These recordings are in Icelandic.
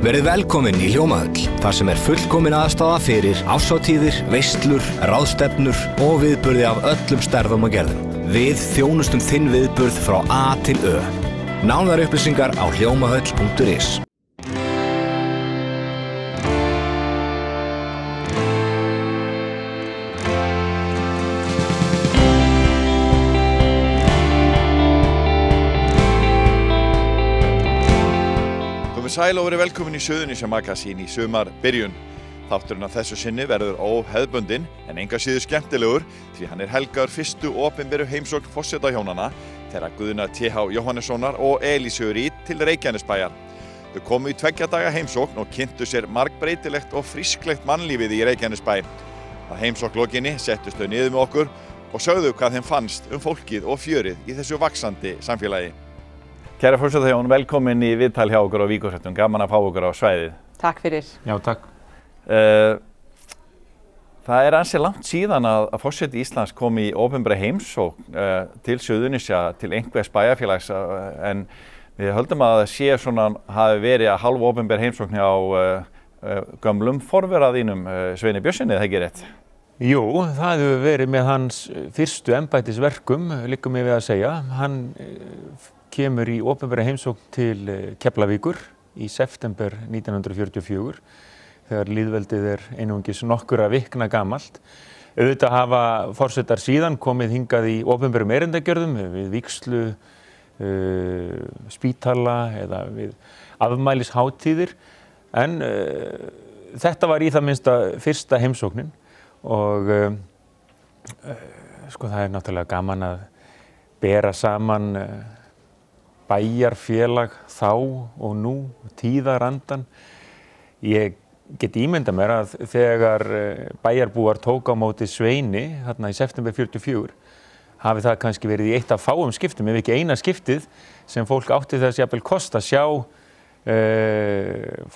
Verið velkomin í Hljómahöll, þar sem fullkomin aðstaða fyrir árshátíðir, veislur, ráðstefnur og viðburði af öllum stærðum og gerðum. Við þjónustum þinn viðburð frá A til Ö. Nánari upplýsingar á hljómahöll.is. Sæl og verið velkomin í Suðurnesja Magasín í sumarbyrjun. Þátturinn af þessu sinni verður óhefðbundinn en engu að síður skemmtilegur því hann helgaður fyrstu opinberu heimsókn forsetahjónanna þeirra Guðna T.H. Jóhannessonar og Elísu Rít til Reykjanesbæjar. Þau komu í 2 daga heimsókn og kynntu sér margbreytilegt og frísklegt mannlífið í Reykjanesbæ. Að heimsókn lokinni settust þau niður með okkur og sögðu hvað þeim fannst fólkið og fjörið í þessu vaxandi samfélagi. Kæra forsetahjón, velkomin í viðtal hjá okkur á Víkursettum. Gaman að fá okkur á svæðið. Takk fyrir. Já, takk. Það ansi langt síðan að forseti Íslands kom í opinbera heimsókn til Suðurnesja, til einhvers bæjarfélags, en við höldum að það sé svona hafi verið að hálf opinber heimsókn hjá gömlum forvera þínum, Sveini Björnssyni, það ekki rétt? Jú, það hefur verið með hans fyrstu embættisverkum, liggur mig við að segja. Hann kemur í opinbera heimsókn til Keflavíkur í september 1944 þegar lýðveldið einungis nokkurra vikna gamalt. Auðvitað hafa forsetar síðan komið hingað í opinberum erindagjörðum við vígslu, spítala eða við afmælishátíðir en þetta var í það minnsta fyrsta heimsóknin og sko það náttúrulega gaman að bera saman bæjarfélag þá og nú, tíðarandan. Ég get ímyndað mér að þegar bæjarbúar tók á móti Sveini þarna í september 44 hafi það kannski verið í eitt af fáum skiptum, ef ekki eina skiptið, sem fólk átti þess jafnvel kost að sjá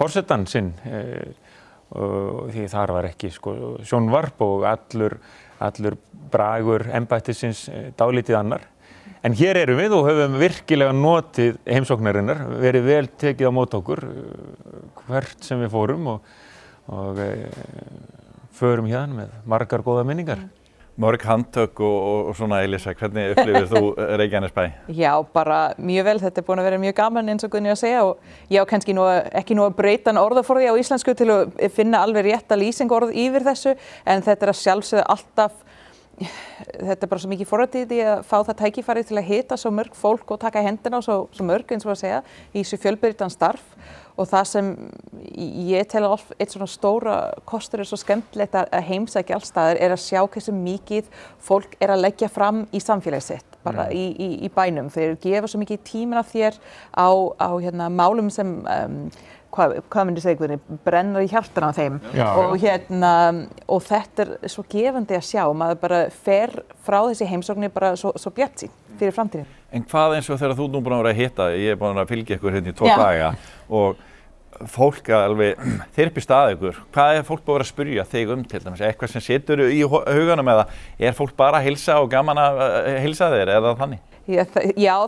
forsetann sinn. Því þar var ekki sjónvarp og allur bragur embættisins dálítið annar. En hér erum við og höfum virkilega notið heimsóknarinnar, verið vel tekið á móti okkur hvert sem við fórum og förum hérna með margar góða minningar. Mörg handtök og svona, Elísa, hvernig upplifir þú Reykjanesbæ? Já, bara mjög vel. Þetta búin að vera mjög gaman eins og Guðni að segja og ég á kannski ekki nú að breyta orðaforði á íslensku til að finna alveg rétta lýsingorð yfir þessu en þetta að sjálfsögðu alltaf þetta bara svo mikið forrættið í að fá það tækifæri til að hitta svo mörg fólk og taka hendina á svo mörg eins og að segja í þessu fjölbreyttan starf og það sem ég tel að eitt svona stóra kostur svo skemmtilegt að heimsækja alls staðar að sjá hversu mikið fólk að leggja fram í samfélagið sitt bara í bænum. Þeir gefa svo mikið tíminn af þér á málum sem hvað myndi segja Guðni, brennar í hjartana á þeim og þetta svo gefandi að sjá, maður bara fer frá þessi heimsóknir bara svo bjartsýn fyrir framtíðin. En hvað eins og þegar þú nú búin að vera að hitta, ég búin að fylgja ykkur hérna í 2 daga og fólk alveg þyrpist að ykkur, hvað fólk búin að vera að spyrja þig til dæmis, eitthvað sem situr í huganum eða fólk bara að heilsa og gaman að heilsa þér eða þannig? Já,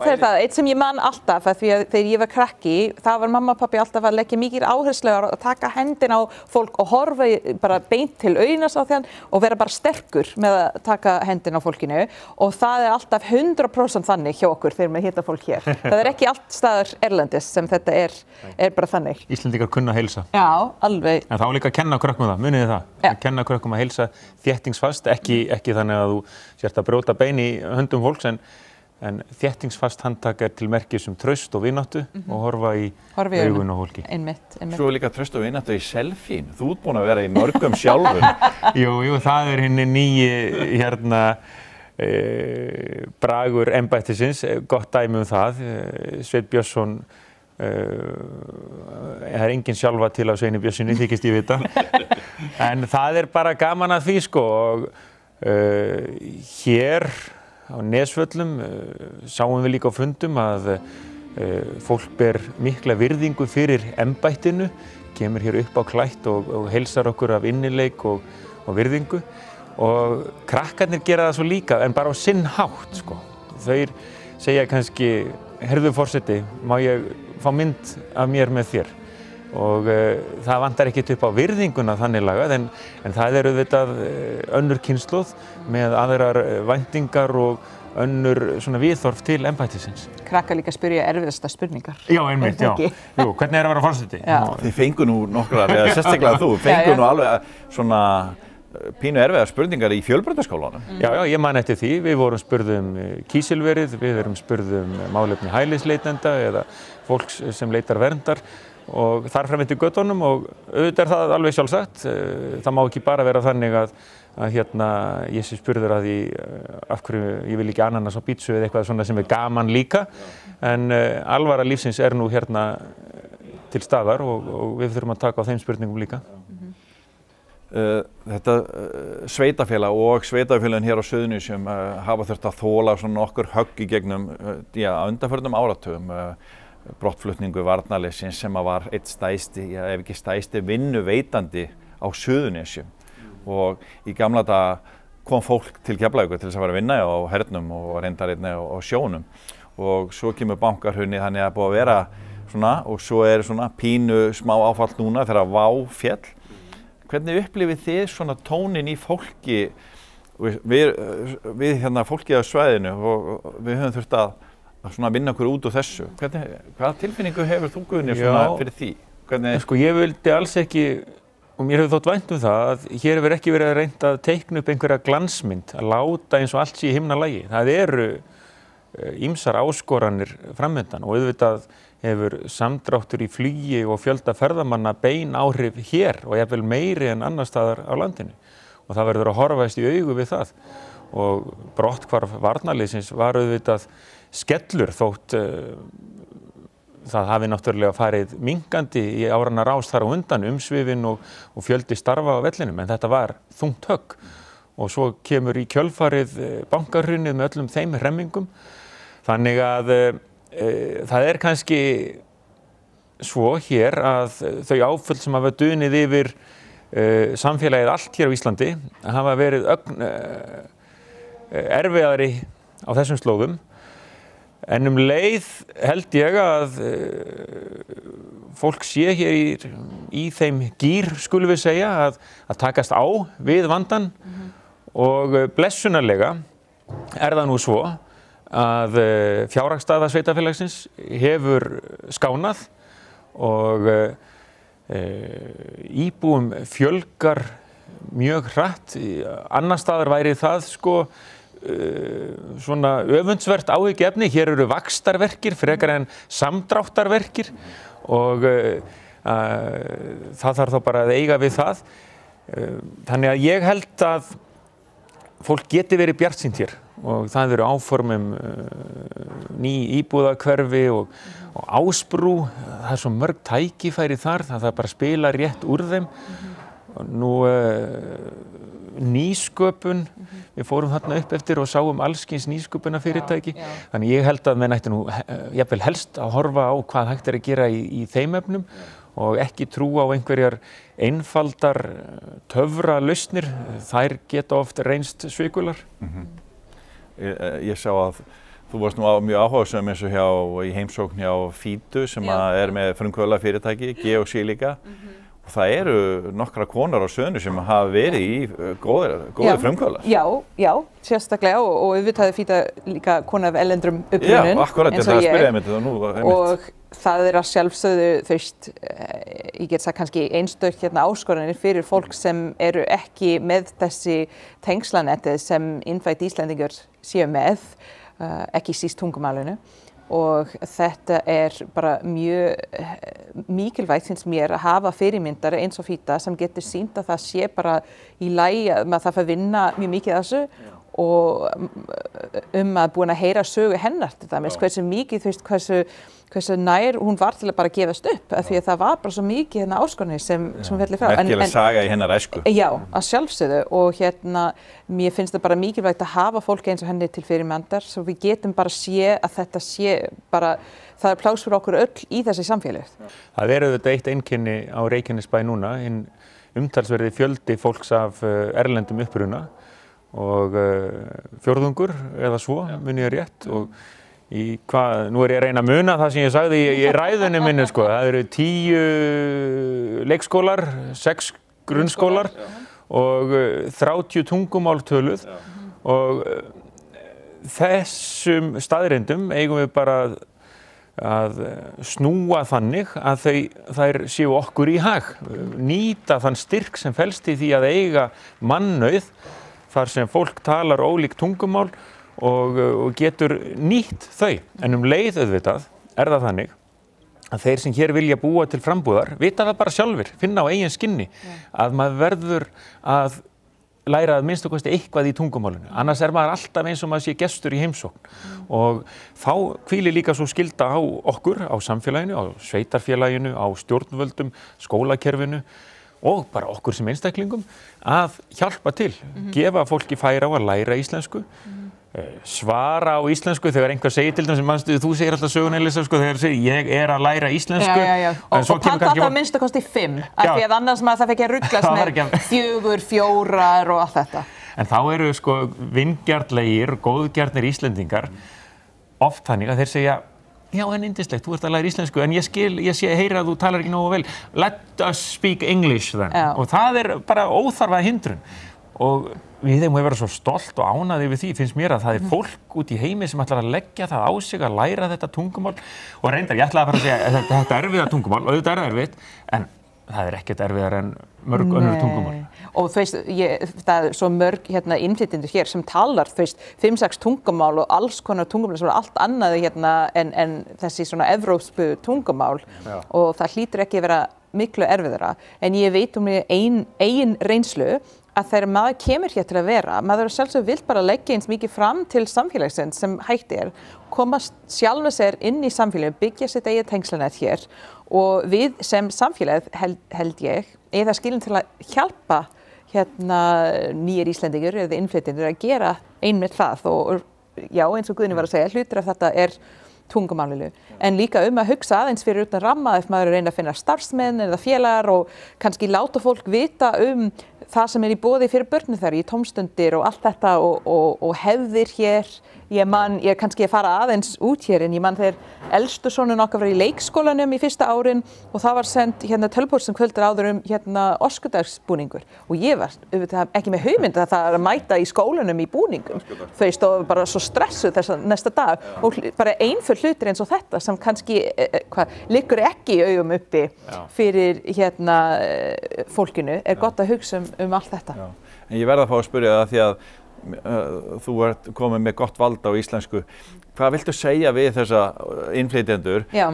það það. Eitt sem ég man alltaf, því að þegar ég var krakki, það var mamma og pappi alltaf að leggja mikið áherslu að taka hendina á fólk og horfa bara beint til auðnas á þeim og vera bara sterkur með að taka hendina á fólkinu og það alltaf 100% þannig hjá okkur þegar við hitta fólk hér. Það ekki allt staðar erlendis sem þetta bara þannig. Íslendingar kunna að heilsa. Já, alveg. En þá líka að kenna krökkum það, munið þið það? Að kenna krökkum að heilsa þéttingsfast, ekki þannig að þú sért að brjóta bein í höndum fólks en þéttingsfast handtak til merkis traust og vináttu og horfa í augun á fólki. Einmitt. Svo líka traust og vináttu í selfín. Þú ert búin að vera í mörgum sjálfur. Jú, það hinni nýji bragur embættisins, gott dæmi það. Sveinn Björnsson, engin sjálfa til af Sveini Björnssyni, þykist ég vita. En það bara gaman að því og hér á Nesvöllum sáum við líka á fundum að fólk ber mikla virðingu fyrir embættinu, kemur hér upp á klætt og heilsar okkur af innileik og virðingu og krakkarnir gera það svo líka en bara á sinn hátt Þau segja kannski, heyrðu forseti, má ég fá mynd af mér með þér? og það vantar ekkert upp á virðinguna þannig lagað en það eru auðvitað önnur kynslóð með aðrar væntingar og önnur svona viðhorf til embættisins. Krakkar líka spyrja erfiðasta spurningar. Já, einmitt, já. Jú, hvernig að vera forseti? Þið fengu nú nokkrar, eða sérstaklega þú, fengu nú alveg svona pínu erfiðar spurningar í fjölbrautaskólanum. Já, ég man eftir því. Við vorum spurð kísilverið, við erum spurð málefni hælisleitenda eða fólks sem leitar verndar og þar fram eftir göttunum og auðvitað það alveg sjálfsagt. Það má ekki bara vera þannig að ég sé spurður að því af hverju ég vil ekki ananas á pítsu eða eitthvað svona sem gaman líka en alvara lífsins nú hérna til staðar og við þurfum að taka á þeim spurningum líka. Þetta sveitafélag og sveitafélagin hér á Suðurnesjum hafa þurft að þola svona nokkur högg í gegnum undanförnum áratugum. Brottflutningu varnarliðsins sem var einn stærsti, ef ekki stærsti vinnuveitandi á Suðurnesjum og í gamla daga kom fólk til Keflavíkur til þess að fara að vinna á hernum og reyndar einnig á sjónum og svo kemur bankahrunið þannig að búið að vera svona og svo svona pínu smá áfall núna þegar Vá féll. Hvernig upplifið þið svona tónin í fólki við hérna fólkið á svæðinu og við höfum þurft að svona vinna okkur út úr þessu. Hvaða tilfinningu hefur þú Guðni svona fyrir því? Sko ég vildi alls ekki og mér hefur þótt vænt það að hér hefur ekki verið að reynda að teikna upp einhverja glansmynd, að láta eins og allt sé í himnalagi. Það eru ýmsar áskoranir framöndan og auðvitað hefur samdráttur í flugi og fjölda ferðamanna bein áhrif hér og jafnvel meiri en annars staðar á landinu og það verður að horfast í augu við það og brotthvarf varnarliðsins var auðvitað skellur þótt það hafi náttúrulega farið minnkandi í áranna rás þar á undan umsvifin og fjöldi starfa á vellinum en þetta var þungt högg og svo kemur í kjölfarið bankahrunið með öllum þeim hremmingum þannig að það kannski svo hér að þau áföll sem hafa dunið yfir samfélagið allt hér á Íslandi hafa verið erfiðari á þessum slóðum en leið held ég að fólk sé hér í þeim gír skulum við segja að takast á við vandann og blessunarlega það nú svo að fjárhagsstaða sveitarfélagsins hefur skánað og íbúum fjölgar mjög hratt. Annars staðar væri það sko svona öfundsvert áhyggjuefni. Hér eru vaxtarverkir frekar en samdráttarverkir og það þarf þá bara að eiga við það. Þannig að ég held að fólk geti verið bjartsýnt hér og það eru áform ný íbúðahverfi og Ásbrú. Það svo mörg tækifæri þar, það bara að spila rétt úr þeim. Nú nýsköpun, við fórum þarna upp eftir og sáum allskyns nýsköpunarfyrirtæki. Þannig ég held að menn ætti nú jafnvel helst að horfa á hvað hægt að gera í þeim efnum og ekki trúa á einhverjar einfaldar töfralausnir. Þær geta oft reynst svikular. Ég sá að þú varst nú mjög áhugasöm eins og í heimsókn hjá Fítu sem með frumkvöðlafyrirtæki, Geosílíka. Og það eru nokkra konar á Suðurnesjum sem hafa verið í góðir frumkvöðlar. Já, sérstaklega og auðvitað Fíta líka kona af erlendum upprunum. Já, akkurat, það spyrjaði mig þetta nú. Og það að sjálfsögðu, þú veist, ég get sagt kannski einstök áskoranir fyrir fólk sem eru ekki með þessi tengslanetti sem innfædd Íslendingar séu með, ekki síst tungumálinu. Og þetta bara mjög mikilvægt finnst mér að hafa fyrirmyndar eins og Fíta sem getur sýnt að það sé bara í lagi að maður þarf að vinna mjög mikið að þessu og að búin að heyra sögu hennar til dæmis, hversu mikið, þú veist, hversu nær hún var til að bara gefast upp af því að það var bara svo mikið áskorunir sem fellur frá. Merkileg saga í hennar æsku. Já, að sjálfsögðu og mér finnst það bara mikilvægt að hafa fólk eins og henni til fyrirmyndar svo við getum bara sé að þetta sé bara, það pláss fyrir okkur öll í þessi samfélagi. Það auðvitað eitt einkenni á Reykjanesbæ núna, umtalsverði fjöldi fólks af erlendum uppruna og fjórðungur eða svo, mun ég rétt og nú ég að reyna að muna það sem ég sagði í ræðunni minni, sko. Það eru 10 leikskólar, 6 grunnskólar og 30 tungumál töluð og þessum staðreyndum eigum við bara að snúa þannig að þær séu okkur í hag, nýta þann styrk sem felst í því að eiga mannauð þar sem fólk talar ólík tungumál og getur nýtt þau. En leið auðvitað það þannig að þeir sem hér vilja búa til frambúðar vita það bara sjálfir, finna á eigin skinni að maður verður að læra að minnstu kosti eitthvað í tungumálinu. Annars maður alltaf eins og maður sé gestur í heimsókn og þá hvílir líka svo skylda á okkur, á samfélaginu, á sveitarfélaginu, á stjórnvöldum, skólakerfinu og bara okkur sem einstaklingum að hjálpa til, gefa fólki færi á að læra íslensku, svara á íslensku þegar einhver segir til dæmis, þú segir alltaf söguna Elísa, sko, þegar segir ég að læra íslensku. Og panta alltaf minnstu kosti 5, af því að annars maður það fekk að ruglast með 4, 4 og allt þetta. En þá eru sko vingjarnlegir, góðgjarnir Íslendingar oft þannig að þeir segja já, en yndislegt, þú ert að læra íslensku, en ég heyra að þú talar ekki nógu vel. Let us speak English then. Og það bara óþarfa hindrun. Og við þeim að vera svo stolt og ánað yfir því, finnst mér að það fólk út í heimi sem ætlar að leggja það á sig að læra þetta tungumál og reyndar, ég ætlaði að fara að segja að þetta erfiða tungumál, auðvitað erfitt, en það ekkert erfiðar en mörg önnur tungumál. Og þú veist, það svo mörg innflytjendur hér sem talar, þú veist, 5-6 tungumál og alls konar tungumál sem allt annað en þessi svona evrópsku tungumál og það hlýtur ekki að vera miklu erfiðara. En ég veit mig eigin reynslu að þegar maður kemur hér til að vera, maður sjálfsög vill bara leggja eins mikið fram til samfélagsins sem hægt koma sjálfa sér inn í samfélagið, byggja sitt eigið tengslanet hér og við sem samfélagið held ég það skilin til að hjálpa nýjir Íslendingur eða innflytjendur að gera einmitt það og já, eins og Guðni var að segja, hlutur af þetta tungumálinu, en líka að hugsa aðeins fyrir utan ramma ef maður reyna að finna starfsmenn eða félagar og kannski láta fólk vita það sem í boði fyrir börnin þar í tómstundir og allt þetta og hefðir hér. Ég kannski að fara aðeins út hér en ég man þegar elstu sonun okkar var í leikskólanum í fyrsta árin og það var send tölvupóst sem kvöldur áður öskudagsbúningur og ég var ekki með hugmynd að það að mæta í skólanum í búningum. Þau stóðu bara svo stressuð þessa næsta dag og bara einföld hlutir eins og þetta sem kannski liggur ekki í augum uppi fyrir fólkinu gott að hugsa allt þetta. Já. En ég verð að fá að spyrja það því að þú ert komið með gott vald á íslensku. Hvað viltu segja við þessa innflytjendur? Já.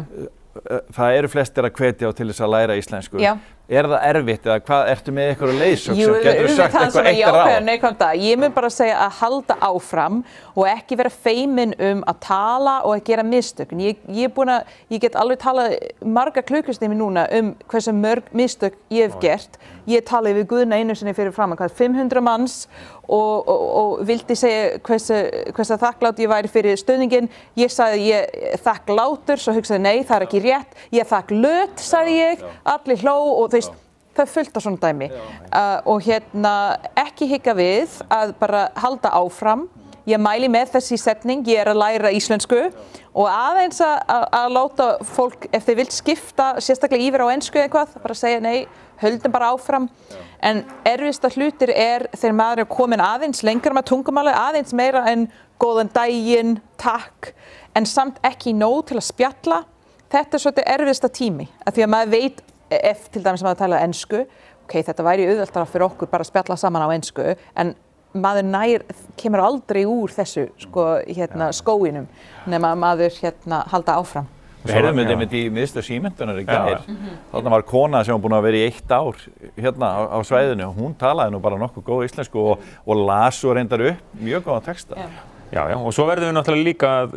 Það eru flestir að hvetja á til þess að læra íslensku. Já. Það erfitt eða hvað ertu með eitthvað leiðsögn sem getur sagt eitthvað eitt ráð? Ég mun bara segja að halda áfram og ekki vera feimin að tala og að gera mistök. Ég get alveg talað marga klukkustimi núna hversu mörg mistök ég hef gert. Ég talaði við Guðna einu sinni fyrir framan 500 manns og vildi segja hversu þakklátt ég væri fyrir stuðninginn. Ég sagði ég þakklátur, svo hugsaði nei, það ekki rétt. Ég þakklöt, sagði ég, allir hló og það fullt á svona dæmi. Og ekki hika við að bara halda áfram. Ég mæli með þessi setning, ég að læra íslensku og aðeins að láta fólk, ef þeir vill skipta sérstaklega yfir á ensku eitthvað, bara segja nei, höldum bara áfram. En erfiðasta hlutir þegar maður komin aðeins lengra með tungumáli, aðeins meira en góðan daginn, takk, en samt ekki nóg til að spjalla. Þetta svolítið erfiðasta tími, af því að maður veit ef til dæmis maður tala ensku, þetta væri auðveldara fyrir okkur bara að spjalla saman á ensku, en maður kemur aldrei úr þessu skóginum nema maður halda áfram. Við heyrðum þetta í miðstöð símenntunar í gær. Þarna var kona sem var búin að vera í 1 ár á svæðinu og hún talaði nú bara nokkuð góð íslensku og las og reyndar upp mjög góðan texta. Já, og svo verðum við náttúrulega líka að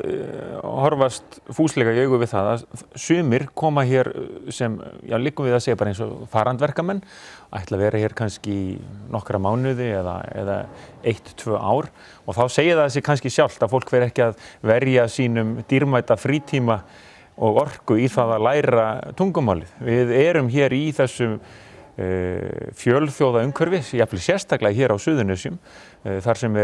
horfast fúslega í augu við það að sumir koma hér sem, líkum við að segja bara eins og farandverkamenn, ætla að vera hér kannski nokkra mánuði eða 1-2 ár og þá segir það sig kannski sjálft að fólk fer ekki að verja sínum dýrmæta frítíma og orku í það að læra tungumálið. Við erum hér í þessum fjölþjóða umhverfi, jafnvel sérstaklega hér á Suðurnesjum, þar sem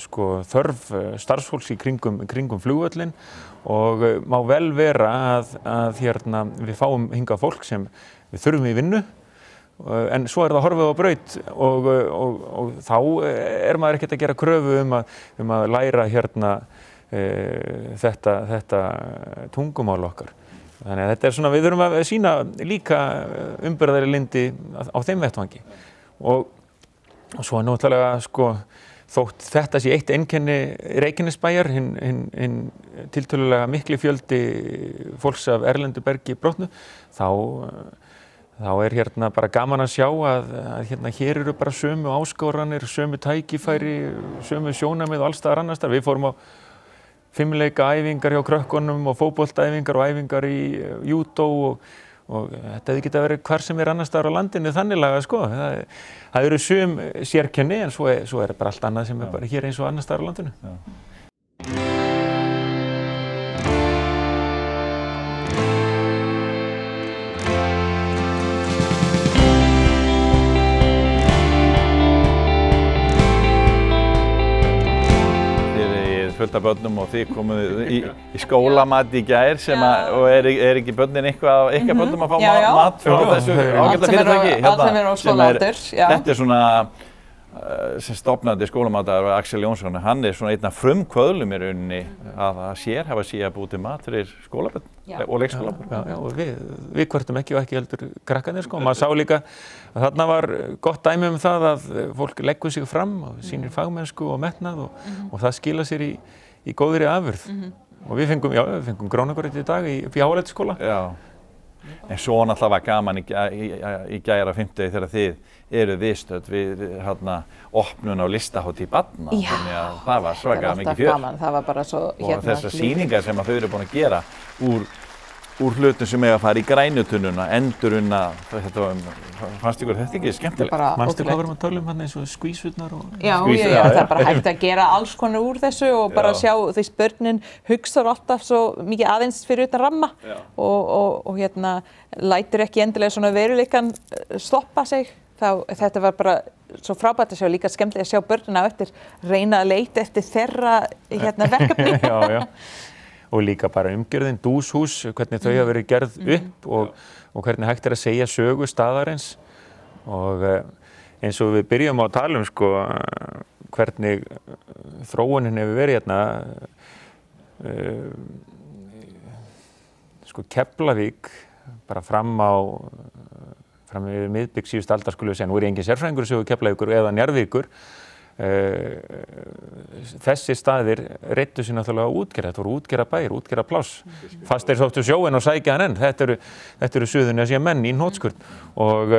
sko þörf starfsfólks í kringum flugvöllin og má vel vera að hérna við fáum hingað fólk sem við þurfum í vinnu, en svo það horfið á braut og þá maður ekkert að gera kröfu um að læra hérna þetta tungumál okkar. Þannig að þetta svona, við þurfum að sýna líka umburðari lyndi á þeim vettvangi. Og svo náttúrulega sko, þótt þetta sé eitt einkenni Reykjanesbæjar, hinn tiltölulega mikli fjöldi fólks af erlendu bergi brotnu, þá hérna bara gaman að sjá að hérna hér eru bara sömu áskoranir, sömu tækifæri, sömu sjónarmið og alls staðar annars staðar. Við fórum á 5-leika æfingar hjá krökkunum og fótboltaæfingar og æfingar í júdó og þetta hefði getað verið hvar sem annars staðar á landinu þannig lagað sko. Það eru sum sérkenni en svo bara allt annað sem bara hér eins og annars staðar á landinu. Fullt af börnum og þið komuð í skólamat í gær og ekki börnin eitthvað börnum að fá mat frá þessu ágæta fyrirtæki hérna, þetta svona sem stofnandi skólamatar Axel Jónsson, hann svona einn af frumkvöðlum í rauninni að hafa séð að búið til mat fyrir skólabörn og leikskólabörn. Já, og við kvörtum ekki og ekki heldur krakkarnir sko. Maður sá líka að þarna var gott dæmi það að fólk leggur sig fram og sýnir fagmennsku og metnað og það skila sér í góðri afurð. Og við fengum grónagorið í dag í Háleitsskóla. Já. En svo náttúrulega var gaman í gær á 50 þegar þið eru viðstödd við opnun á listahátíð barna, þannig að það var svakalega mikið fjör. Það var bara svo og þessar sýningar sem þau eru búin að gera úr hlutum sem eiga að fara í grænutunnuna, endurunna, fannst ykkur þetta ekki skemmtilegt? Manstu hvað varum að tala um eins og skvísurnar? Já, það er bara hægt að gera alls konar úr þessu og bara sjá því börnin hugsar alltaf svo mikið aðeins fyrir utan ramma og hérna lætur ekki endilega svona veruleikann stoppa sig. Þetta var bara svo frábært að sjá, líka skemmtilegt að sjá börnina á eftir reyna að leita eftir þeirra verkefni. Já. Og líka bara umgjörðin, dúshús, hvernig þau hafa verið gerð upp og hvernig hægt að segja sögu staðarins. Og eins og við byrjum á að tala sko, hvernig þróunin hefur verið hérna. Sko Keflavík, bara fram við miðbik síðust aldar skulum við segja, nú er ég engin sérfræðingur sögu Keflavíkur eða Njarðvíkur. Þessi staðir reiddu sér náttúrulega útgerð, þetta voru útgerðarbæir, útgerðarpláss. Fastir sóttu sjóinn og sækja hann enn, þetta eru Suðurnesja menn í hnotskurn og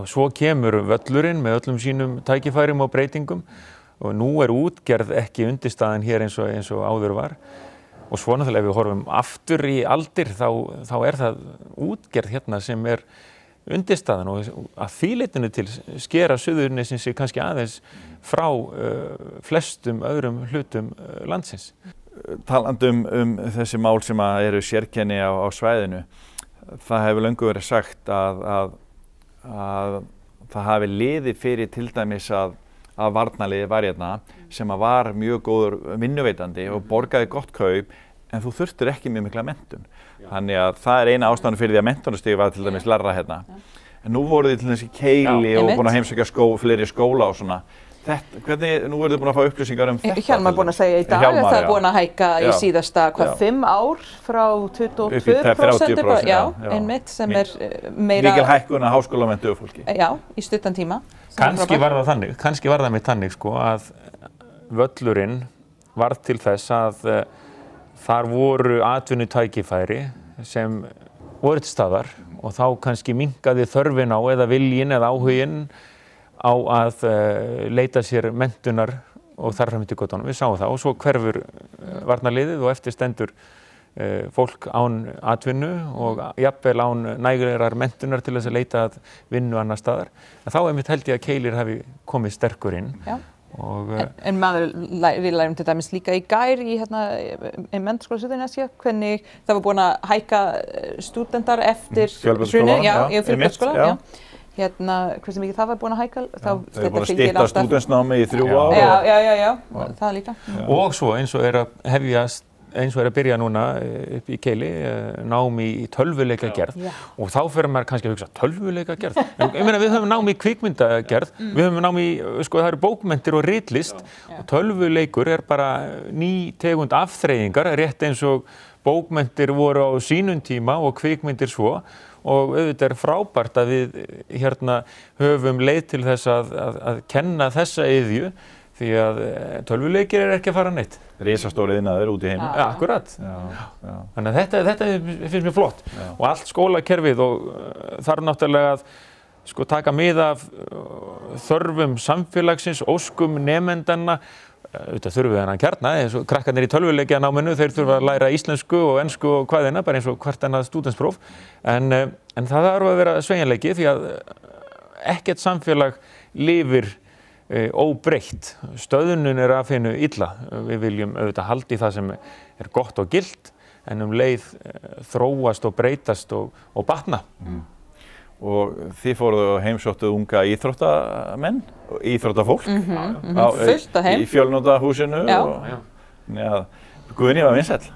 svo kemur völlurinn með öllum sínum tækifærum og breytingum og nú er útgerð ekki undirstaðan hér eins og áður var og svo náttúrulega ef við horfum aftur í aldir þá er það útgerð hérna sem er undirstaðan og að því leytinu til skera Suðurnesins sig kannski aðeins frá flestum öðrum hlutum landsins. Talandi þessi mál sem eru sérkenni á svæðinu, það hefur löngu verið sagt að það hafi liðið fyrir til dæmis að varnarliðið var hérna sem var mjög góður vinnuveitandi og borgaði gott kaup en þú þurftir ekki mjög mikla menntun. Þannig að það er eina ástæðan fyrir því að menntunarstig var til dæmis lægra hérna. En nú voruð þið til dæmis í Keili og búin að heimsækja fleiri skóla og svona. Nú voruð þið búin að fá upplýsingar þetta? Hjálmar er búin að segja í dag að það er búin að hækka í síðasta 5 ár frá 22%. Já, einmitt sem er meira... Mikil hækkun að háskólamenntuðu fólki. Já, í stuttan tíma. Kannski var það með þannig sko að völlurinn varð til þess að þar voru atvinnutækifæri sem voru til staðar og þá kannski minnkaði þörfin á eða viljinn eða áhuginn á að leita sér menntunar og þar fram til göttunum. Við sáum það og svo hverfur varnarliðið og eftir stendur fólk án atvinnu og jafnvel án nægilegrar menntunar til þess að leita að vinnu annar staðar. En þá einmitt held ég að Keilir hafi komið sterkur inn En við lærum til dæmis líka í gær í menntaskóla Suðurnesja hvernig það var búin að hækka stúdentar eftir hrunið, í fjölbrautaskóla, hversu mikið það var búin að hækka. Þau voru að stytta stúdentsnámi í 3 ár. Já, það líka. Og svo eins og er að byrja núna upp í Keili, nám í tölvuleikagerð og þá fyrir maður kannski að hugsa tölvuleikagerð. En ég meina við höfum nám í kvikmyndagerð, við höfum nám í, það eru bókmenntir og ritlist og tölvuleikur er bara ný tegund afþreyingar, rétt eins og bókmenntir voru á sínum tíma og kvikmyndir svo og auðvitað er frábært að við höfum leið til þess að kenna þessa iðju því að tölvuleikir er ekki að fara neitt. Risastóri iðnaður út í heimi. Ja, akkurat. Þannig að þetta finnst mér flott. Og allt skólakerfið og þarf náttúrulega að taka mið af þörfum samfélagsins, óskum nemendanna. Auðvitað þurfum við hennan kjarna, eins og krakkarnir í tölvuleikjanáminu, þeir þurfa að læra íslensku og ensku og hvaðina, bara eins og hvert annað stúdentspróf. En það þarf að vera sveigjanleiki því að ekkert samfélag lifir óbreytt. Stöðnun er að finna illa. Við viljum auðvitað halda í það sem er gott og gilt en leið þróast og breytast og batna. Og þið fóruð og heimsóttuð unga íþróttamenn, íþróttafólk í Fjölnotahúsinu. Guðni var vinsæll.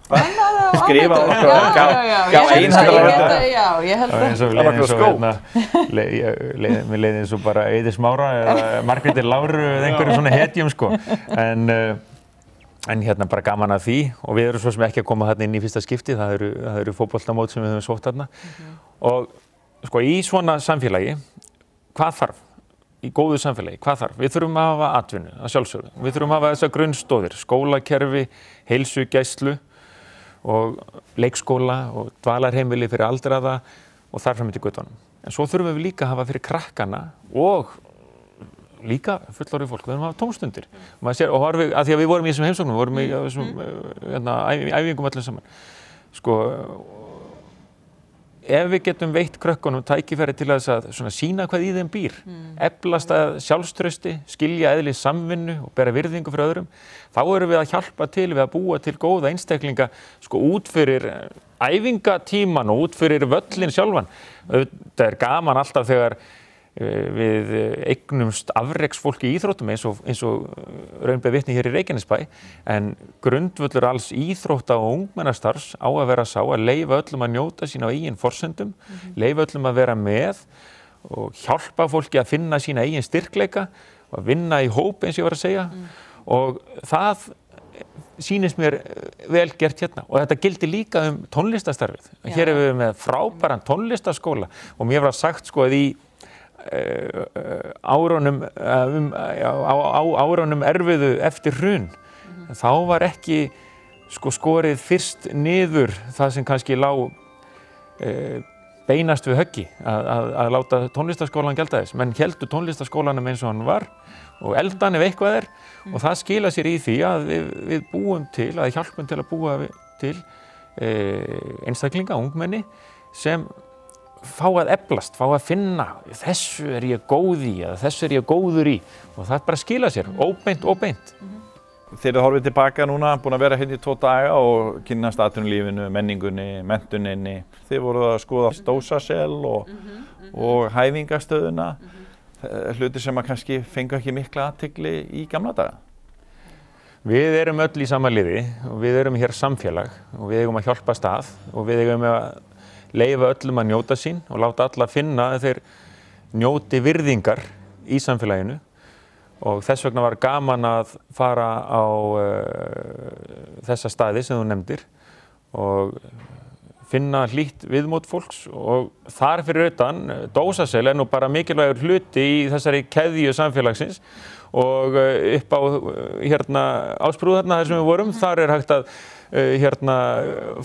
Skrifa gaf einhverja ég held mér leiði eins og bara Eiði Smára eða Margréti Láru eða einhverjum svona hetjum en bara gaman að því og við erum svo sem ekki að koma þarna inn í fyrsta skipti, það eru fótboltamót sem við höfum sótt þarna og í svona samfélagi hvað þarf? Í góðu samfélagi, hvað þarf? Við þurfum að hafa atvinnu, að sjálfsögðu. Við þurfum að hafa þessar grunnstoðir, skólakerfi, heilsugæslu og leikskóla og dvalarheimili fyrir aldraða og þar fram eftir götunum. En svo þurfum við líka að hafa fyrir krakkana og líka fullorðið fólk. Við þurfum að hafa tómstundir. Maður sér, og horfum, að því að við vorum í þessum heimsóknum, við vorum í þessum æfingum öllum saman. Ef við getum veitt krökkunum tækifæri til að sýna hvað í þeim býr, eflast að sjálfstrausti, skilja eðli samvinnu og bera virðingu fyrir öðrum, þá erum við að hjálpa til við að búa til góða einstaklinga út fyrir æfingatíman og út fyrir völlin sjálfan. Það er gaman alltaf þegar við eignumst afreksfólki í íþróttum eins og raun ber vitni hér í Reykjanesbæ en grundvöllur alls íþrótta og ungmennastarfs á að vera sá að leyfa öllum að njóta sín á eigin forsendum, leyfa öllum að vera með og hjálpa fólki að finna sína eigin styrkleika og að vinna í hóp eins og ég var að segja og það sýnist mér vel gert hérna og þetta gildi líka tónlistastarfið. Hér erum við með frábæran tónlistaskóla og mér var sagt að í árunum erfiðu eftir hrun þá var ekki skorið fyrst niður það sem kannski lá beinast við höggi að láta tónlistaskólan gelda þess menn héldu tónlistaskólanum eins og hann var og eldan ef eitthvað og það skila sér í því að við búum til að hjálpum til að búa til einstaklinga, ungmenni sem fá að eflast, fá að finna þessu er ég góð í eða þessu er ég góður í og það bara skila sér, óbeint og beint. Þeir eru horfið tilbaka núna, búin að vera hérna í 2 daga og kynnast atvinnulífinu, menningunni, menntuninni. Þið voruð að skoða dósasel og hæfingastöðuna, hluti sem að kannski fengu ekki mikla athygli í gamla daga. Við erum öll í sama liði og við erum hér samfélag og við eigum að hjálpa stað og við eigum að leyfa öllum að njóta sín og láta alla finna að þeir njóti virðingar í samfélaginu og þess vegna var gaman að fara á þessa staði sem þú nefndir og finna hlýtt viðmót fólks og þar fyrir utan dósasel er nú bara mikilvægur hluti í þessari keðju samfélagsins og upp á Ásbrú þarna þar sem við vorum, þar er hægt að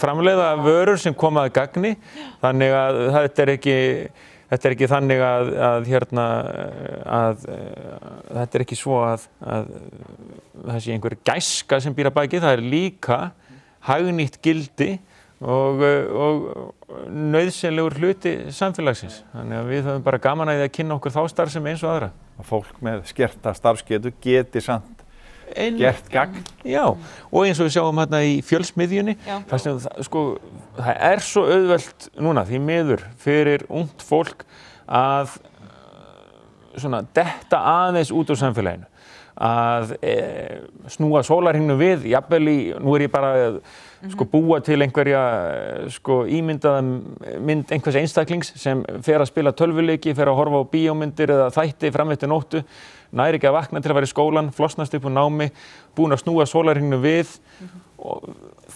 framleiða vörur sem koma að gagni þannig að þetta er ekki þannig að þetta er ekki svo að það sé einhver gæska sem býr að baki, það er líka hagnýtt gildi og nauðsynlegur hluti samfélagsins. Þannig að við höfum bara gaman að því að kynna okkur þá starfsemi eins og aðra. Að fólk með skerta starfsgetu geti samt gert gagn. Já, og eins og við sjáum hérna í Fjölsmiðjunni, það er svo auðvelt núna því miður fyrir ungt fólk að svona detta aðeins út úr samfélaginu, að snúa sólarhringnum við, jafnvel nú ég bara búa til einhverja ímyndaða mynd einhvers einstaklings sem fer að spila tölvuleiki, fer að horfa á bíómyndir eða þætti fram eftir nóttu, næri ekki að vakna til að vera í skólan, flosnast upp úr námi, búin að snúa sólarhringnum við og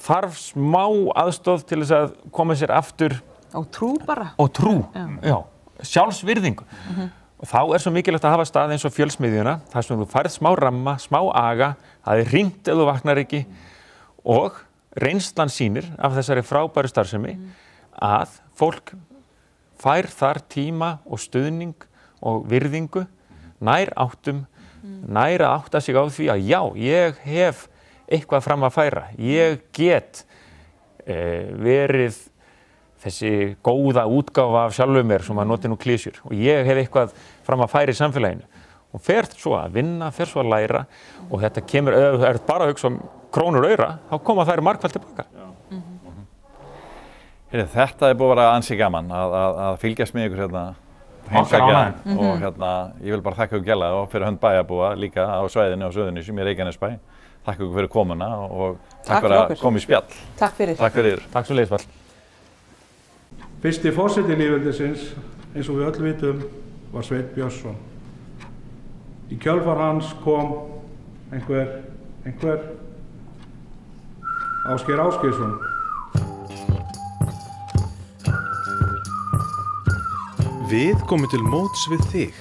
þarf smá aðstoð til þess að koma sér aftur á trú bara. Á trú, já, sjálfsvirðingu. Og þá er svo mikilvægt að hafa stað eins og Fjölsmiðjuna, þar sem þú færð smá ramma, smá aga, það er hringt ef þú vaknar ekki og reynslan sýnir af þessari frábæru starfsemi að fólk fær þar tíma og stuðning og virðingu, nær áttum, nær að átta sig á því að já, ég hef eitthvað fram að færa, ég get verið þessi góða útgáfa af sjálfum mér sem maður noti nú klísjur og ég hef eitthvað fram að færa í samfélaginu og fer svo að vinna, fer svo að læra og þetta kemur, ef þú ert bara að hugsa krónur og aura, þá koma þær margfalt tilbaka. Þetta búið að vera ansi gaman að fylgjast með ykkur hérna heimsækja og ég vil bara þakka ykkur gæla og fyrir hönd bæjarbúa líka á svæðinu og Suðurnesjum í Reykjanesbæ. Þakka ykkur fyrir komuna og takk fyrir að koma í spjall. Takk fyrir. Takk fyrir. Takk svo leiðis. Fyrsti forseti lýðveldisins, eins og við öll vitum, var Sveinn Björnsson. Í kjölfar hans kom einhver Ásgeir Ásgeirsson. Við komum til móts við þig.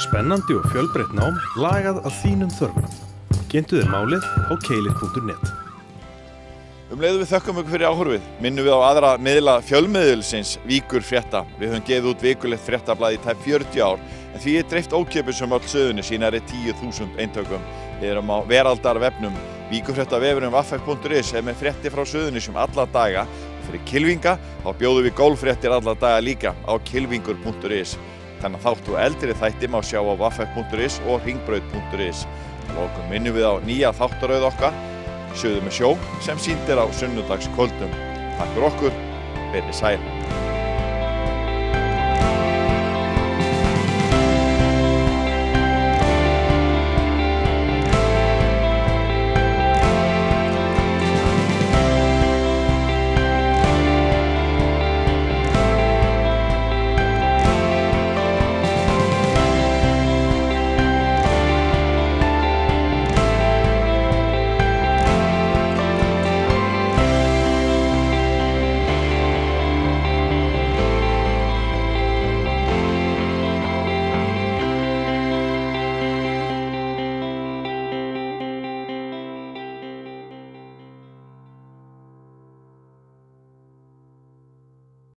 Spennandi og fjölbreytt nám lagað að þínum þörfum. Kynntu þér málið á keilir.net. Leiðum við þökkum ykkur fyrir áhorfið. Minnum við á aðra miðla fjölmiðilsins Víkur frétta. Við höfum gefið út vikulegt fréttablað í tæp 40 ár, en því dreift ókeypis öll Suðurnes í nærri 10.000 eintökum. Við erum á veraldarvefnum. Víkurfréttavefurinn vaffek.is er með fréttir frá Suðurnesjum alla daga. Fyrir kylfinga þá bjóðum við golffréttir alla daga líka á kylfingur.is. Þannig að þáttu eldri þætti má sjá á vaffek.is og hringbraut.is. Að lokum minnum við á nýja þáttaröð okkar, Suður með sjó, sem sýnd á sunnudagskvöldum. Takk fyrir okkur, verið sæl.